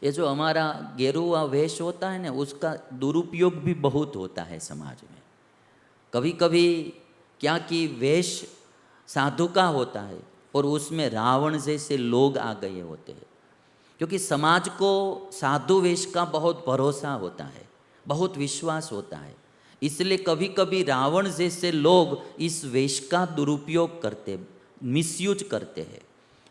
ये जो हमारा गेरुआ वेश होता है ना, उसका दुरुपयोग भी बहुत होता है समाज में। कभी कभी क्या कि वेश साधु का होता है और उसमें रावण जैसे लोग आ गए होते हैं, क्योंकि समाज को साधु वेश का बहुत भरोसा होता है, बहुत विश्वास होता है। इसलिए कभी कभी रावण जैसे लोग इस वेश का दुरुपयोग करते, मिसयूज करते हैं।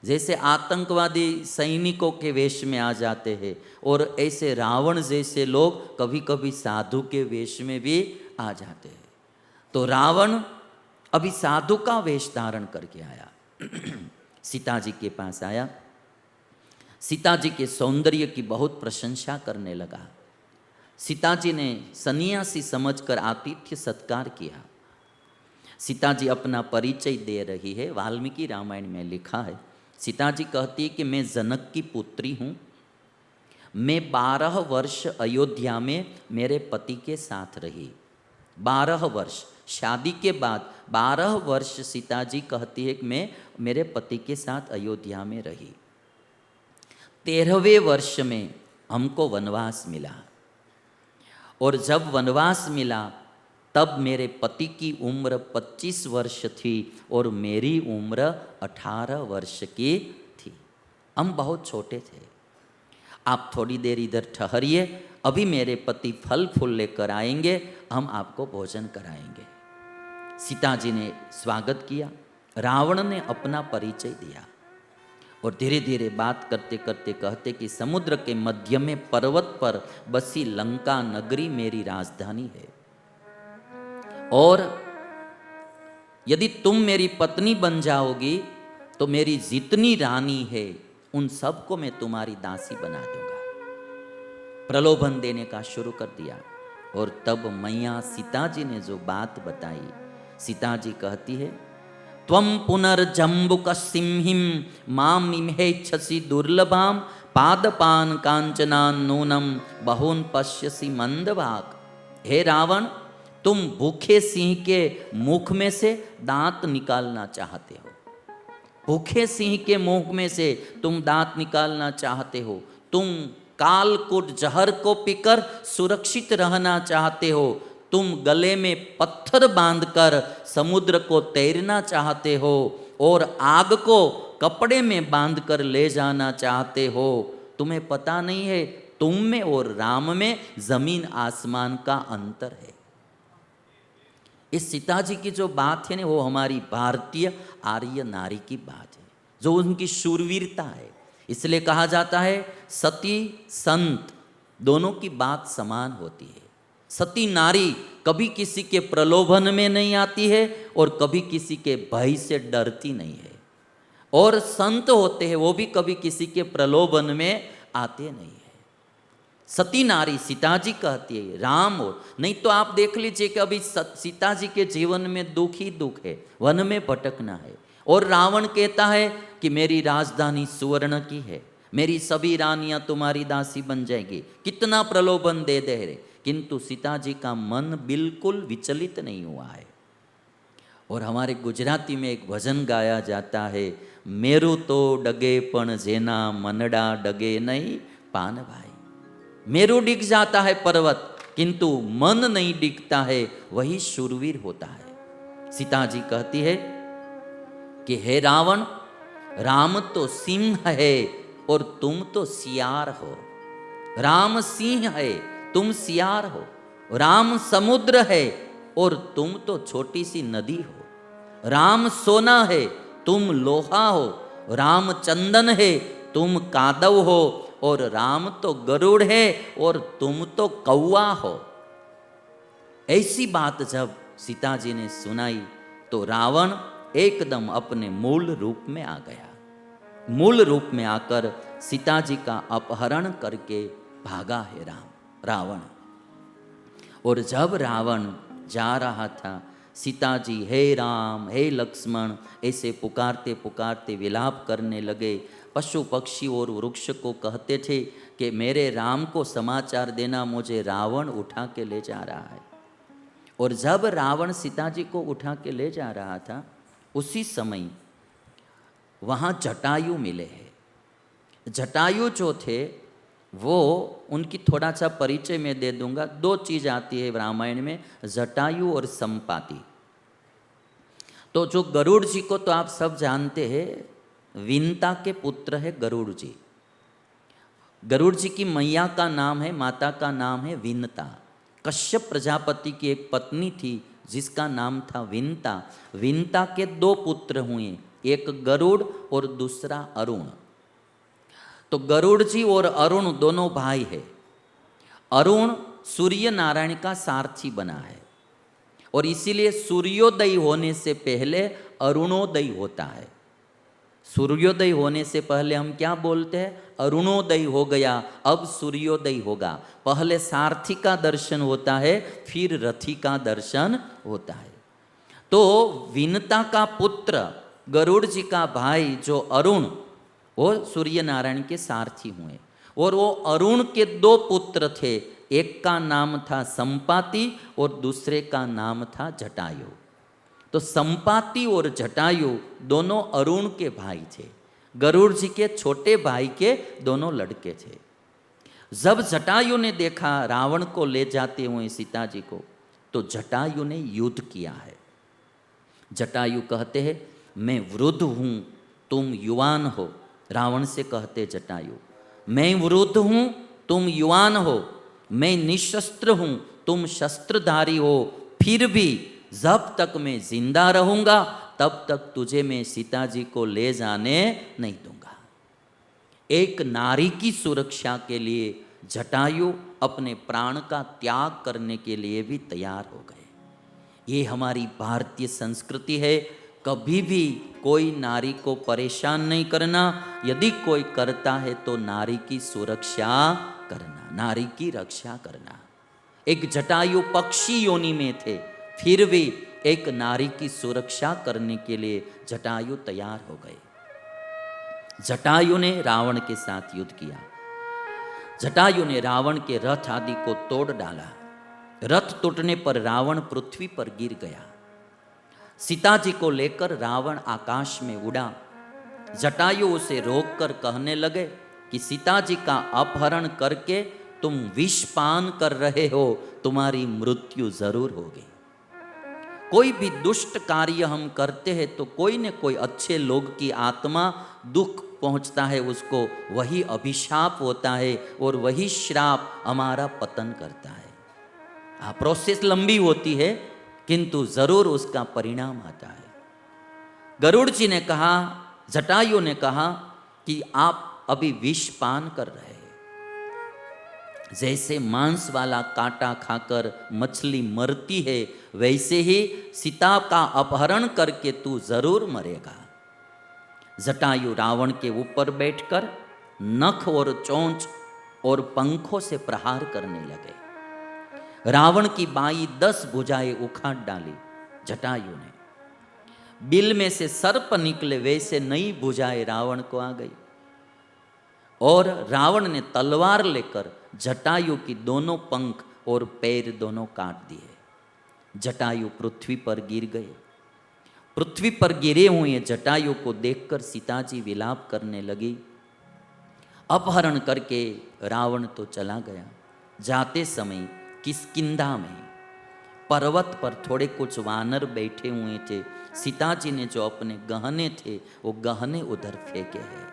जैसे आतंकवादी सैनिकों के वेश में आ जाते हैं, और ऐसे रावण जैसे लोग कभी कभी साधु के वेश में भी आ जाते हैं। तो रावण अभी साधु का वेश धारण करके आया, सीता जी के पास आया, सीता जी के सौंदर्य की बहुत प्रशंसा करने लगा। सीता जी ने सन्यासी समझकर आतिथ्य सत्कार किया। सीता जी अपना परिचय दे रही है, वाल्मीकि रामायण में लिखा है। सीता जी कहती है कि मैं जनक की पुत्री हूँ, मैं 12 वर्ष अयोध्या में मेरे पति के साथ रही। 12 वर्ष शादी के बाद 12 वर्ष सीता जी कहती है कि मैं मेरे पति के साथ अयोध्या में रही। 13वें वर्ष में हमको वनवास मिला, और जब वनवास मिला तब मेरे पति की उम्र 25 वर्ष थी और मेरी उम्र 18 वर्ष की थी। हम बहुत छोटे थे। आप थोड़ी देर इधर ठहरिए, अभी मेरे पति फल फूल लेकर आएंगे, हम आपको भोजन कराएंगे। सीता जी ने स्वागत किया। रावण ने अपना परिचय दिया और धीरे धीरे बात करते करते कहते कि समुद्र के मध्य में पर्वत पर बसी लंका नगरी मेरी राजधानी है, और यदि तुम मेरी पत्नी बन जाओगी तो मेरी जितनी रानी है उन सबको मैं तुम्हारी दासी बना दूंगा। प्रलोभन देने का शुरू कर दिया। और तब मैया सीता जी ने जो बात बताई, सीता जी कहती है, त्वं पुनर्जम्बुक सिंहिं माम इमेच्छसि दुर्लभाम पादपान कांचनान नूनम बहून पश्यसि मंदभाग। हे रावण, तुम भूखे सिंह के मुख में से दांत निकालना चाहते हो, भूखे सिंह के मुख में से तुम दांत निकालना चाहते हो, तुम कालकूट जहर को पीकर सुरक्षित रहना चाहते हो, तुम गले में पत्थर बांधकर समुद्र को तैरना चाहते हो, और आग को कपड़े में बांधकर ले जाना चाहते हो। तुम्हें पता नहीं है तुम में और राम में जमीन आसमान का अंतर है। इस सीता जी की जो बात है ना, वो हमारी भारतीय आर्य नारी की बात है, जो उनकी शूरवीरता है। इसलिए कहा जाता है सती संत दोनों की बात समान होती है। सती नारी कभी किसी के प्रलोभन में नहीं आती है और कभी किसी के भय से डरती नहीं है, और संत होते हैं वो भी कभी किसी के प्रलोभन में आते नहीं है। सती नारी सीता जी कहती है राम, और नहीं तो आप देख लीजिए कि अभी सीता जी के जीवन में दुख ही दुख है, वन में भटकना है, और रावण कहता है कि मेरी राजधानी सुवर्ण की है, मेरी सभी रानियां तुम्हारी दासी बन जाएगी। कितना प्रलोभन दे दे रहे, किंतु सीता जी का मन बिल्कुल विचलित नहीं हुआ है। और हमारे गुजराती में एक भजन गाया जाता है, मेरू तो डगे पण जेना मनडा डगे नहीं पान भाई। मेरू डिग जाता है पर्वत, किंतु मन नहीं डिगता है, वही शूरवीर होता है। सीता जी कहती है कि हे रावण, राम तो सिंह है और तुम तो सियार हो। राम सिंह है, तुम सियार हो। राम समुद्र है और तुम तो छोटी सी नदी हो। राम सोना है, तुम लोहा हो। राम चंदन है, तुम कादव हो, और राम तो गरुड़ है और तुम तो कौवा हो। ऐसी बात जब सीता जी ने सुनाई तो रावण एकदम अपने मूल रूप में आ गया। मूल रूप में आकर सीता जी का अपहरण करके भागा है रावण। और जब रावण जा रहा था, सीता जी हे राम हे लक्ष्मण ऐसे पुकारते पुकारते विलाप करने लगे। पशु पक्षी और वृक्ष को कहते थे कि मेरे राम को समाचार देना, मुझे रावण उठा के ले जा रहा है। और जब रावण सीता जी को उठा के ले जा रहा था, उसी समय वहाँ जटायु मिले हैं। जटायु जो थे वो उनकी थोड़ा सा परिचय मैं दे दूंगा। दो चीज आती है रामायण में, जटायु और संपाति। तो जो गरुड़ जी को तो आप सब जानते हैं, विनता के पुत्र है गरुड़ जी। गरुड़ जी की मैया का नाम है, माता का नाम है विनता। कश्यप प्रजापति की एक पत्नी थी जिसका नाम था विनता। विनता के दो पुत्र हुए, एक गरुड़ और दूसरा अरुण। तो गरुड़ जी और अरुण दोनों भाई है। अरुण सूर्य नारायण का सारथी बना है और इसीलिए सूर्योदय होने से पहले अरुणोदय होता है। सूर्योदय होने से पहले हम क्या बोलते हैं? अरुणोदय हो गया, अब सूर्योदय होगा। पहले सारथी का दर्शन होता है, फिर रथी का दर्शन होता है। तो विनता का पुत्र गरुड़ जी का भाई जो अरुण, वो सूर्य नारायण के सारथी हुए। और वो अरुण के दो पुत्र थे, एक का नाम था संपाति और दूसरे का नाम था जटायु। तो संपाति और जटायु दोनों अरुण के भाई थे, गरुड़ जी के छोटे भाई के दोनों लड़के थे। जब जटायु ने देखा रावण को ले जाते हुए सीता जी को, तो जटायु ने युद्ध किया है। जटायु कहते हैं, मैं वृद्ध हूँ, तुम युवान हो। रावण से कहते जटायु, मैं वृद्ध हूँ, तुम युवान हो, मैं निशस्त्र हूँ, तुम शस्त्रधारी हो, फिर भी जब तक मैं जिंदा रहूंगा तब तक तुझे मैं सीता जी को ले जाने नहीं दूंगा। एक नारी की सुरक्षा के लिए जटायु अपने प्राण का त्याग करने के लिए भी तैयार हो गए। ये हमारी भारतीय संस्कृति है, कभी भी कोई नारी को परेशान नहीं करना। यदि कोई करता है तो नारी की सुरक्षा करना, नारी की रक्षा करना। एक जटायु पक्षी योनि में थे, फिर भी एक नारी की सुरक्षा करने के लिए जटायु तैयार हो गए। जटायु ने रावण के साथ युद्ध किया। जटायु ने रावण के रथ आदि को तोड़ डाला। रथ टूटने पर रावण पृथ्वी पर गिर गया। सीता जी को लेकर रावण आकाश में उड़ा। जटायु उसे रोककर कहने लगे कि सीता जी का अपहरण करके तुम विष पान कर रहे हो, तुम्हारी मृत्यु जरूर होगी। कोई भी दुष्ट कार्य हम करते हैं तो कोई न कोई अच्छे लोग की आत्मा दुख पहुंचता है, उसको वही अभिशाप होता है और वही श्राप हमारा पतन करता है। प्रोसेस लंबी होती है किंतु जरूर उसका परिणाम आता है। गरुड़ जी ने कहा, जटायु ने कहा कि आप अभी विष पान कर रहे हैं। जैसे मांस वाला कांटा खाकर मछली मरती है, वैसे ही सीता का अपहरण करके तू जरूर मरेगा। जटायु रावण के ऊपर बैठकर नख और चोंच और पंखों से प्रहार करने लगे। रावण की बाई 10 भुजाएं उखाड़ डाली जटायु ने। बिल में से सर्प निकले वैसे नई भुजाएं रावण को आ गई और रावण ने तलवार लेकर जटायु की दोनों पंख और पैर दोनों काट दिए। जटायु पृथ्वी पर गिर गए। पृथ्वी पर गिरे हुए जटायु को देखकर सीता जी विलाप करने लगी। अपहरण करके रावण तो चला गया। जाते समय किष्किंधा में पर्वत पर थोड़े कुछ वानर बैठे हुए थे। सीता जी ने जो अपने गहने थे वो गहने उधर फेंके हैं।